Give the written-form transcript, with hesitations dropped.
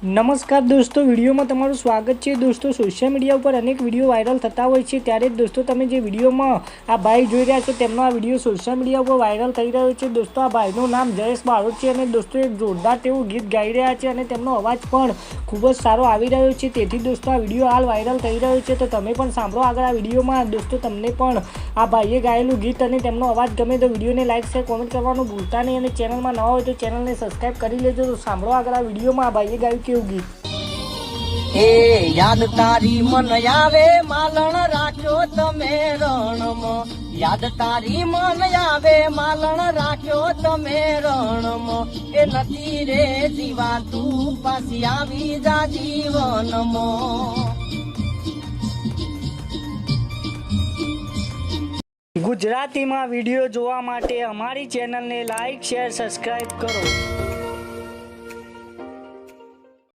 नमस्कार दोस्तों, वीडियो में तमारुं स्वागत है। दोस्तों, सोशल मीडिया पर अनेक वीडियो वायरल थता होय छे, त्यारे दोस्तों तमे जे वीडियो में आ भाई जोई रह्या छो तेमनो आ वीडियो सोशल मीडिया पर वायरल थई रह्यो छे। दोस्तों, आ भाईनुं नाम जयेश बारोट छे अने दोस्तों एक जोरदार तेवुं गीत गाई रह्या छे अने तेमनो अवाज पण खूब ज सारो आवी रह्यो छे। तेथी दोस्तों आ वीडियो हाल वायरल थई रह्यो छे, तो तमे पण सांभळो आगळ आ वीडियो में। दोस्तों, तमने पण आ भाईए गायेलुं गीत अने तेमनो अवाज गमे तो वीडियो ने लाइक शेर कॉमेंट करवानुं भूलता नहीं अने चेनल में नवा होय तो चेनल ने सब्सक्राइब करी लेजो। तो सांभळो आगळ आ वीडियो में आ भाईए गायुं केवुं गीत। ए याद तारी मन आवे मालण राख्यो तमे रणम। याद तारी मन आवे मालण राख्यो तमे रणम। ए नथी रे जीवा तू पासी आवी जा जीवनम। गुजराती में वीडियो जोवा माटे अमारी चेनल ने लाइक शेर सब्सक्राइब करो।